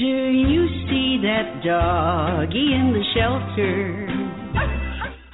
Do you see that doggy in the shelter?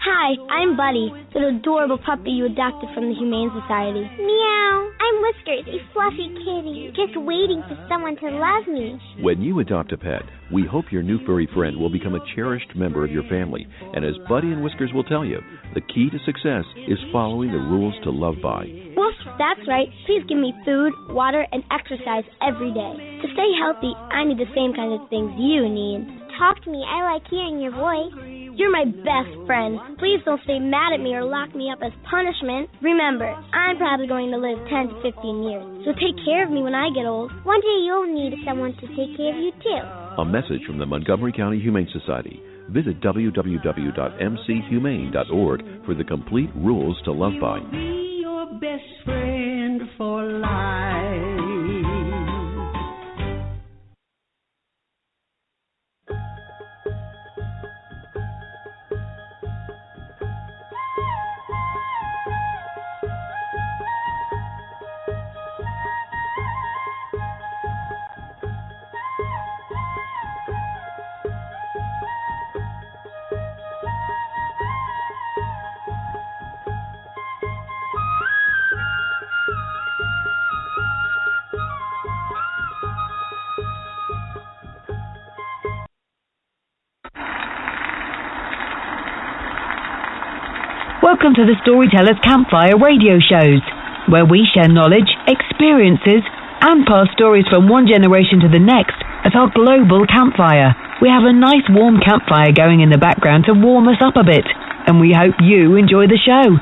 Hi, I'm Buddy, the adorable puppy you adopted from the Humane Society. Meow. I'm Whiskers, a fluffy kitty, just waiting for someone to love me. When you adopt a pet, we hope your new furry friend will become a cherished member of your family. And as Buddy and Whiskers will tell you, the key to success is following the rules to love by. Woof, that's right. Please give me food, water, and exercise every day. To stay healthy, I need the same kind of things you need. Talk to me. I like hearing your voice. You're my best friend. Please don't stay mad at me or lock me up as punishment. Remember, I'm probably going to live 10 to 15 years, so take care of me when I get old. One day you'll need someone to take care of you, too. A message from the Montgomery County Humane Society. Visit www.mchumane.org for the complete rules to love by. Be your best friend for life. Welcome to the Storytellers-Campfire radio shows, where we share knowledge, experiences, and pass stories from one generation to the next at our global campfire. We have a nice warm campfire going in the background to warm us up a bit, and we hope you enjoy the show.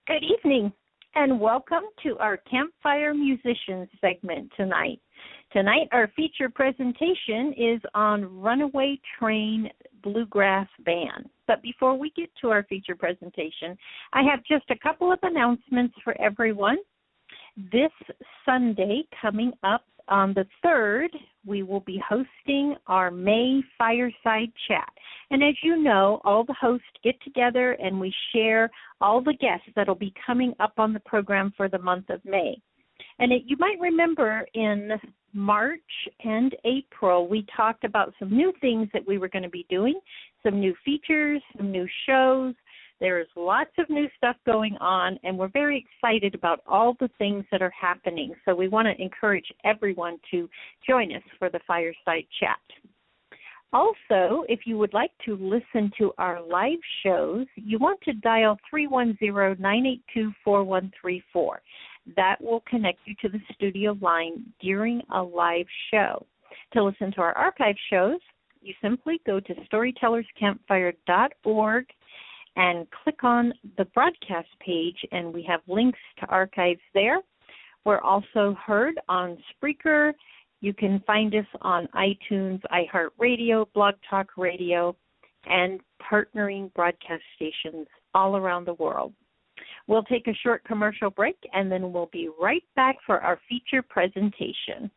Good evening, and welcome to our Campfire Musicians segment tonight. Tonight, our feature presentation is on Runaway Train Bluegrass Band. But before we get to our feature presentation, I have just a couple of announcements for everyone. This Sunday, coming up on the 3rd, we will be hosting our May Fireside Chat. And as you know, all the hosts get together and we share all the guests that will be coming up on the program for the month of May. And you might remember in March and April, we talked about some new things that we were going to be doing, some new features, some new shows. There's lots of new stuff going on, and we're very excited about all the things that are happening. So we want to encourage everyone to join us for the Fireside Chat. Also, if you would like to listen to our live shows, you want to dial 310-982-4134. That will connect you to the studio line during a live show. To listen to our archive shows, you simply go to storytellerscampfire.org and click on the broadcast page, and we have links to archives there. We're also heard on Spreaker. You can find us on iTunes, iHeartRadio, Blog Talk Radio, and partnering broadcast stations all around the world. We'll take a short commercial break, and then we'll be right back for our feature presentation.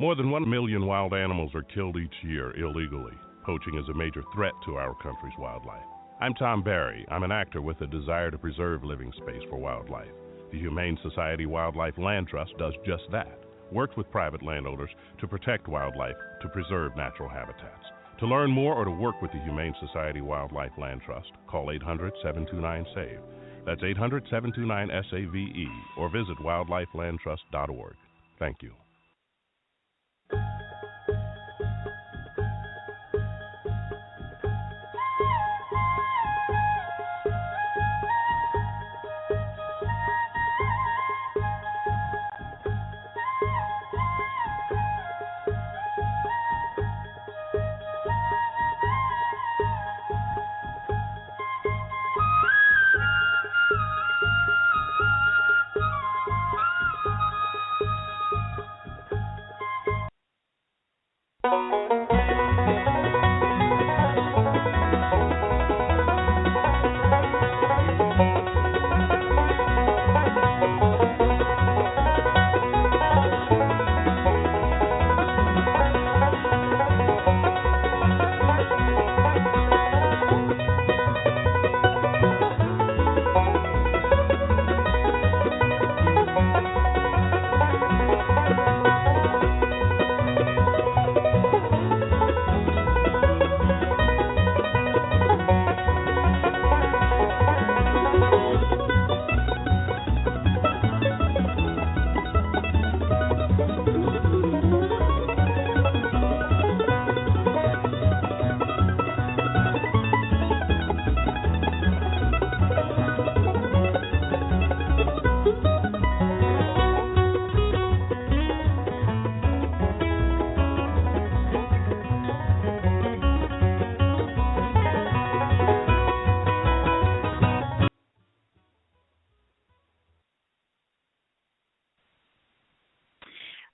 More than 1 million wild animals are killed each year illegally. Poaching is a major threat to our country's wildlife. I'm Tom Barry. I'm an actor with a desire to preserve living space for wildlife. The Humane Society Wildlife Land Trust does just that. Works with private landowners to protect wildlife, to preserve natural habitats. To learn more or to work with the Humane Society Wildlife Land Trust, call 800-729-SAVE. That's 800-729-SAVE, or visit wildlifelandtrust.org. Thank you.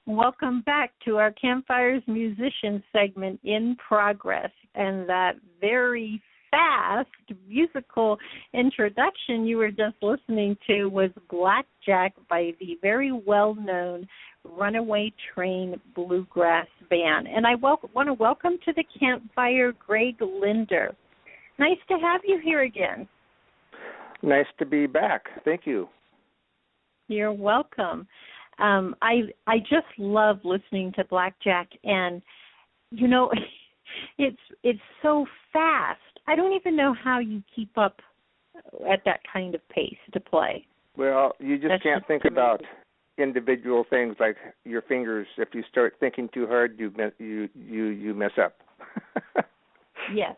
Welcome back to our Campfire's Musicians segment in progress. And that very fast musical introduction you were just listening to was Blackjack by the very well-known Runaway Train Bluegrass Band. And I want to welcome to the Campfire Greg-Linder. Nice to have you here again. Nice to be back. Thank you. You're welcome. I just love listening to Blackjack, and you know, it's so fast. I don't even know how you keep up at that kind of pace to play. Well, you just can't think about individual things like your fingers. If you start thinking too hard, you mess up. Yes,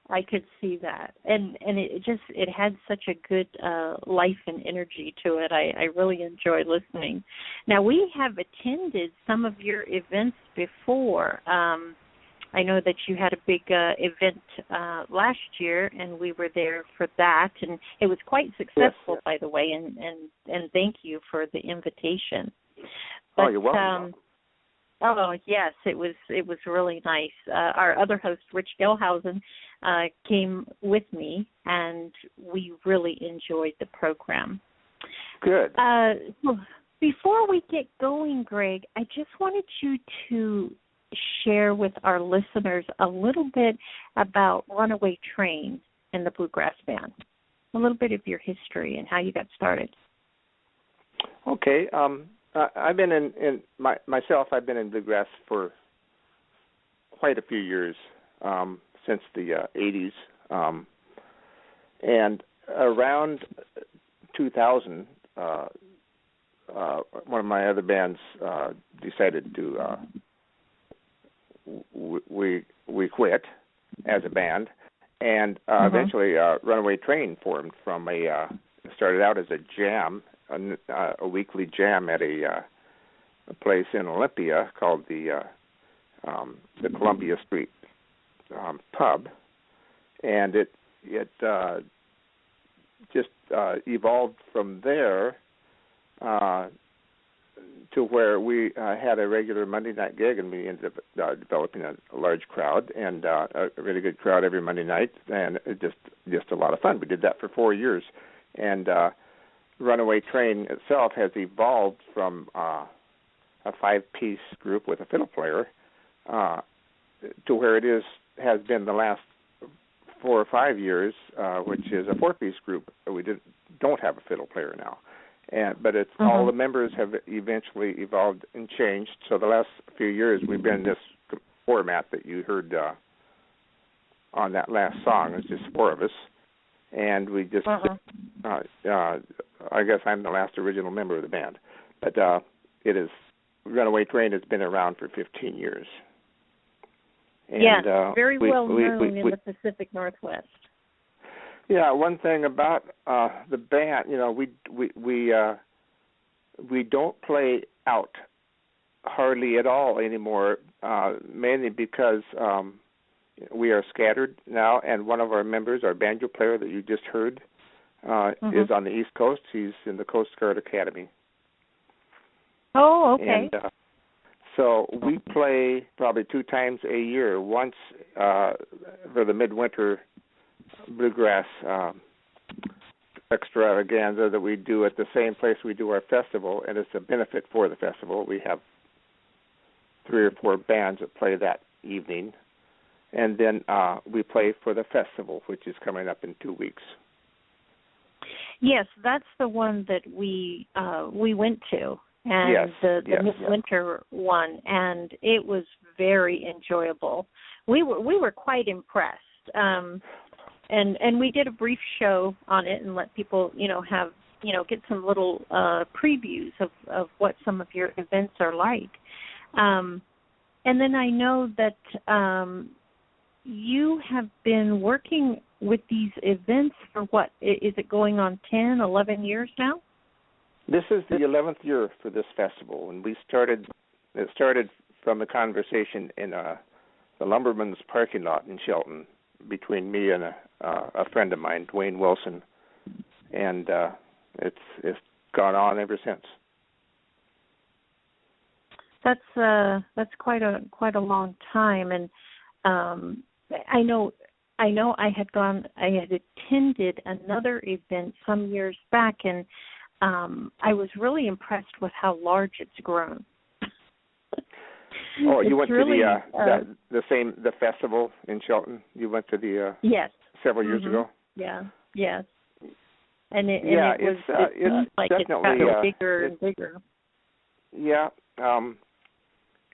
I could see that, and it had such a good life and energy to it. I really enjoy listening. Now, we have attended some of your events before. I know that you had a big event last year, and we were there for that, and it was quite successful, yes, by the way. And thank you for the invitation. But, you're welcome. Oh, yes, it was really nice. Our other host, Rich Gelhausen, came with me, and we really enjoyed the program. Good. Before we get going, Greg, I just wanted you to share with our listeners a little bit about Runaway Train and the Bluegrass Band, a little bit of your history and how you got started. Okay. I've been I've been in bluegrass for quite a few years, since the 80s. And around 2000, one of my other bands decided to, we quit as a band, and eventually Runaway Train formed from started out as a jam, a weekly jam at a place in Olympia called the Columbia Street pub, and it just evolved from there to where we had a regular Monday night gig, and we ended up developing a large crowd and a really good crowd every Monday night, and it just a lot of fun. We did that for 4 years, and Runaway Train itself has evolved from a 5-piece group with a fiddle player to where it has been the last 4 or 5 years, which is a 4-piece group. We don't have a fiddle player now, but it's all the members have eventually evolved and changed. So the last few years we've been in this format that you heard on that last song. It's just four of us, and we just. I guess I'm the last original member of the band, but it is Runaway Train has been around for 15 years. And, very well known in the Pacific Northwest. Yeah, one thing about the band, we don't play out hardly at all anymore, mainly because we are scattered now, and one of our members, our banjo player that you just heard, is on the East Coast. He's in the Coast Guard Academy. Oh, okay. And so we play probably 2 times a year, once for the midwinter bluegrass extravaganza that we do at the same place we do our festival, and it's a benefit for the festival. We have 3 or 4 bands that play that evening, and then we play for the festival, which is coming up in 2 weeks. Yes, that's the one that we went to, and the midwinter one, and it was very enjoyable. We were quite impressed, and we did a brief show on it and let people have get some little previews of what some of your events are like, and then I know that you have been working with these events for what? Is it going on 10, 11 years now? This is the 11th year for this festival, and it started from a conversation in the Lumberman's parking lot in Shelton between me and a friend of mine, Dwayne Wilson, and it's gone on ever since. That's quite a long time, and I know I had attended another event some years back, and I was really impressed with how large it's grown. Oh, you went to the festival in Shelton? You went to the several years ago? Yeah, yes. And it was like it's gotten bigger and bigger. Yeah,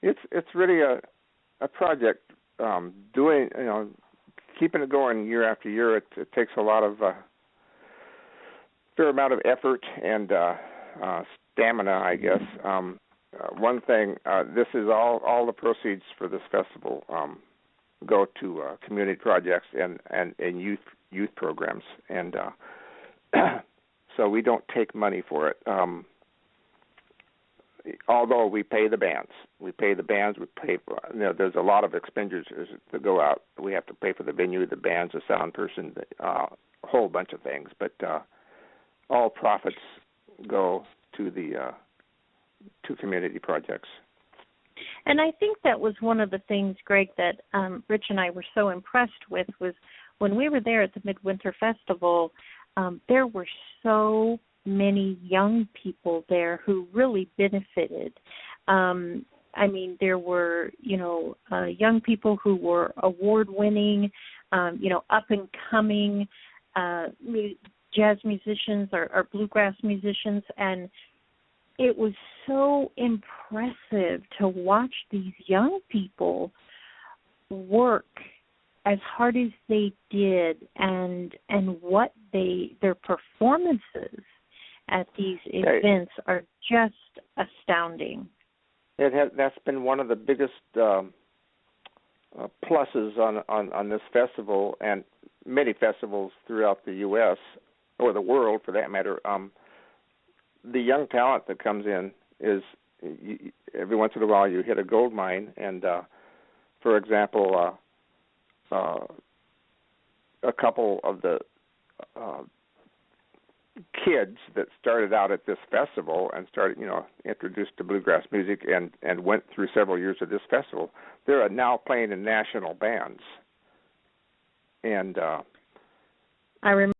it's really a project. Doing keeping it going year after year, it takes a lot of fair amount of effort and stamina, I guess. One thing, this is all the proceeds for this festival go to community projects and youth programs, and so we don't take money for it. Although we pay the bands, we pay for, there's a lot of expenditures that go out. We have to pay for the venue, the bands, the sound person, a whole bunch of things. But all profits go to the to community projects. And I think that was one of the things, Greg, that Rich and I were so impressed with was when we were there at the Midwinter Festival, there were so many young people there who really benefited. I mean, there were, young people who were award-winning, up-and-coming jazz musicians or bluegrass musicians, and it was so impressive to watch these young people work as hard as they did and what their performances at these events are just astounding. That's been one of the biggest pluses on this festival and many festivals throughout the U.S. or the world, for that matter. The young talent that comes in is every once in a while you hit a gold mine, and for example, a couple of the kids that started out at this festival and started, introduced to bluegrass music and went through several years of this festival, they're now playing in national bands. And I remember